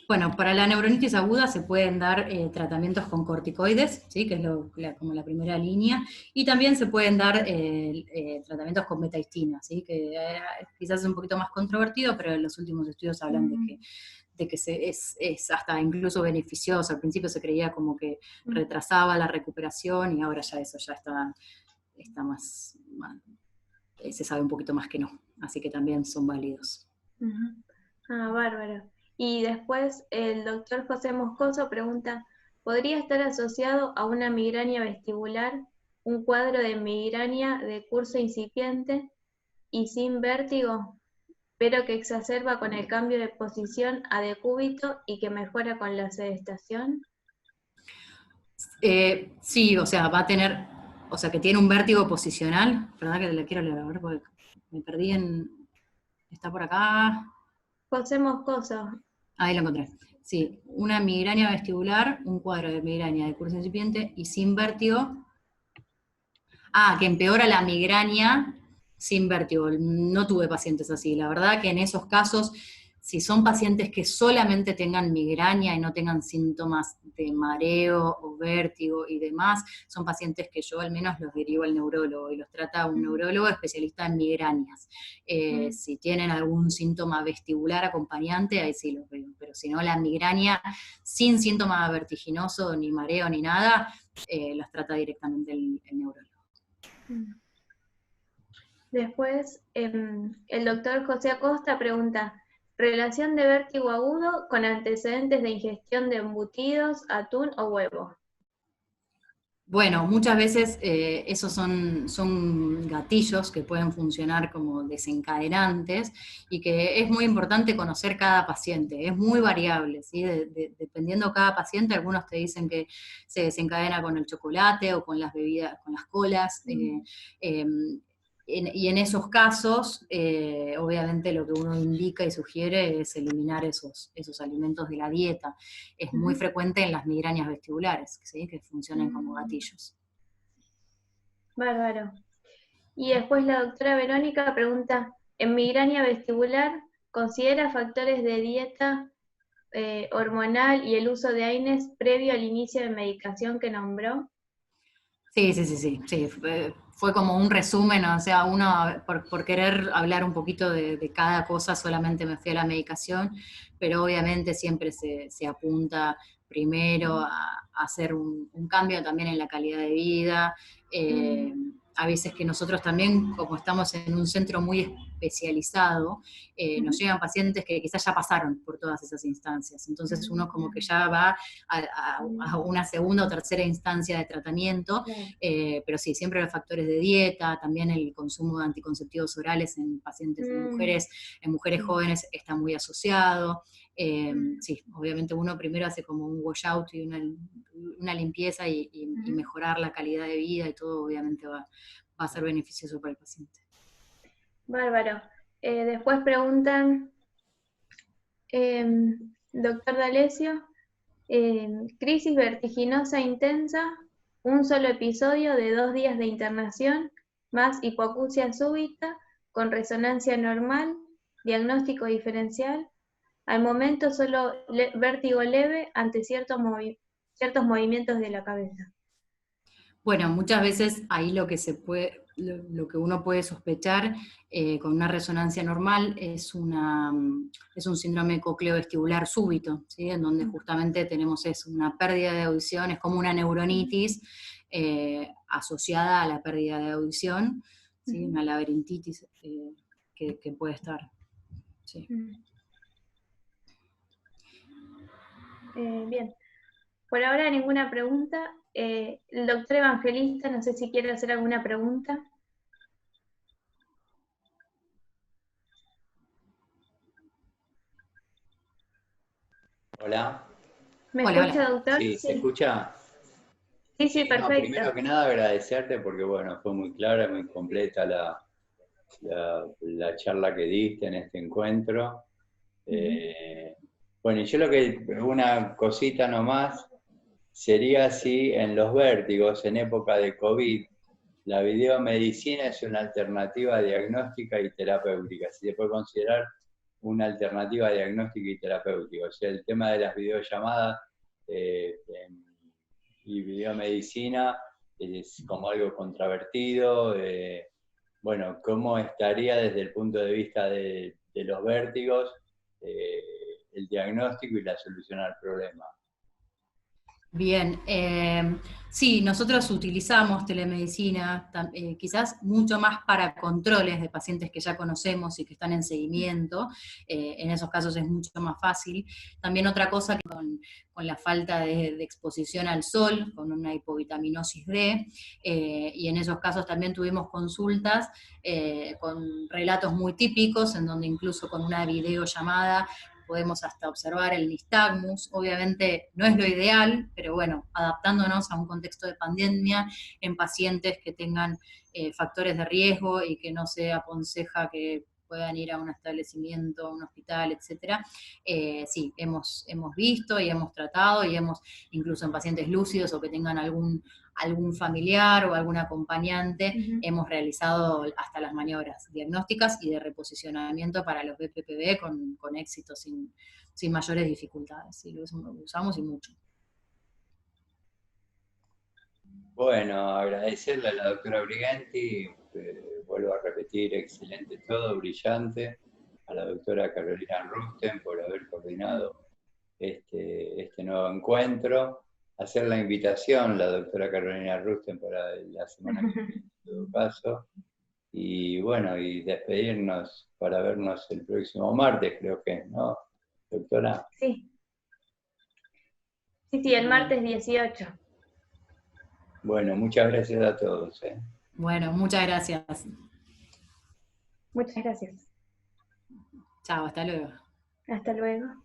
Bueno, para la neuronitis aguda se pueden dar tratamientos con corticoides, ¿sí? Que es como la primera línea, y también se pueden dar tratamientos con betahistina, ¿sí? Que quizás es un poquito más controvertido, pero los últimos estudios hablan de que es hasta incluso beneficioso. Al principio se creía como que retrasaba la recuperación y ahora ya eso ya está más, se sabe un poquito más que no, así que también son válidos. Ah, bárbaro. Y después el doctor José Moscoso pregunta, ¿podría estar asociado a una migraña vestibular, un cuadro de migraña de curso incipiente y sin vértigo, pero que exacerba con el cambio de posición a decúbito y que mejora con la sedestación? Sí, o sea, va a tener, o sea, que tiene un vértigo posicional, ¿verdad? Que le quiero leer, a ver, porque me perdí está por acá, José Moscoso. ahí lo encontré. Sí, una migraña vestibular, un cuadro de migraña de curso incipiente y sin vértigo. Ah, que empeora la migraña sin vértigo. No tuve pacientes así. La verdad que en esos casos, si son pacientes que solamente tengan migraña y no tengan síntomas de mareo o vértigo y demás, son pacientes que yo al menos los derivo al neurólogo y los trata un neurólogo especialista en migrañas. Si tienen algún síntoma vestibular acompañante, ahí sí los veo. Pero si no, la migraña sin síntoma vertiginoso, ni mareo, ni nada, los trata directamente el neurólogo. Después, el doctor José Acosta pregunta, relación de vértigo agudo con antecedentes de ingestión de embutidos, atún o huevo. Bueno, muchas veces esos son gatillos que pueden funcionar como desencadenantes y que es muy importante conocer cada paciente, es muy variable, ¿sí? Dependiendo cada paciente, algunos te dicen que se desencadena con el chocolate o con las bebidas, con las colas, y en esos casos, obviamente lo que uno indica y sugiere es eliminar esos alimentos de la dieta. Es muy frecuente en las migrañas vestibulares, ¿sí? Que funcionan como gatillos. Bárbaro. Y después la doctora Verónica pregunta, en migraña vestibular, ¿considera factores de dieta hormonal y el uso de AINES previo al inicio de medicación que nombró? Sí, fue como un resumen, o sea, uno por querer hablar un poquito de cada cosa solamente me fui a la medicación, pero obviamente siempre se apunta primero a hacer un cambio también en la calidad de vida. A veces que nosotros también, como estamos en un centro muy especializado, nos llegan pacientes que quizás ya pasaron por todas esas instancias, entonces uno como que ya va a una segunda o tercera instancia de tratamiento, pero sí, siempre los factores de dieta, también el consumo de anticonceptivos orales en pacientes, en mujeres jóvenes está muy asociado. Sí, obviamente uno primero hace como un wash out y una limpieza y mejorar la calidad de vida y todo obviamente va a ser beneficioso para el paciente. Bárbaro. Después preguntan, doctor D'Alessio, crisis vertiginosa intensa, un solo episodio de 2 días de internación, más hipoacusia súbita, con resonancia normal, diagnóstico diferencial, al momento solo vértigo leve ante ciertos movimientos de la cabeza. Bueno, muchas veces ahí lo que lo que uno puede sospechar con una resonancia normal es un síndrome cocleovestibular súbito, ¿sí? En donde justamente tenemos eso, una pérdida de audición, es como una neuronitis asociada a la pérdida de audición, ¿sí? Una laberintitis que puede estar. Sí. Bien. Por ahora ninguna pregunta. El doctor Evangelista, no sé si quiere hacer alguna pregunta. Hola. ¿Me Hola, escucha, hola. doctor? Sí, ¿se escucha? Sí, No, perfecto. primero que nada agradecerte porque bueno, fue muy clara, muy completa la charla que diste en este encuentro. Bueno, y yo una cosita nomás, sería si en los vértigos, en época de COVID, la videomedicina es una alternativa diagnóstica y terapéutica, si se puede considerar una alternativa diagnóstica y terapéutica. O sea, el tema de las videollamadas y videomedicina es como algo controvertido. ¿Cómo estaría desde el punto de vista de los vértigos el diagnóstico y la solución al problema. Bien, sí, nosotros utilizamos telemedicina, quizás mucho más para controles de pacientes que ya conocemos y que están en seguimiento, en esos casos es mucho más fácil. También otra cosa que con la falta de exposición al sol, con una hipovitaminosis D, y en esos casos también tuvimos consultas con relatos muy típicos, en donde incluso con una videollamada podemos hasta observar el nistagmus. Obviamente no es lo ideal, pero bueno, adaptándonos a un contexto de pandemia en pacientes que tengan factores de riesgo y que no se aconseja que puedan ir a un establecimiento, a un hospital, etcétera. Sí, hemos visto y hemos tratado y hemos, incluso en pacientes lúcidos o que tengan algún familiar o algún acompañante, hemos realizado hasta las maniobras diagnósticas y de reposicionamiento para los BPPV con éxito, sin mayores dificultades. Sí, lo usamos y mucho. Bueno, agradecerle a la doctora Briganti, vuelvo a repetir, excelente todo, brillante, a la doctora Carolina Rusten por haber coordinado este nuevo encuentro, hacer la invitación, la doctora Carolina Rusten para la semana que viene, en todo caso, y bueno, y despedirnos para vernos el próximo martes, creo que, ¿no, doctora? Sí. Sí, el martes 18. Bueno, muchas gracias a todos. Bueno, muchas gracias. Muchas gracias. Chao, hasta luego. Hasta luego.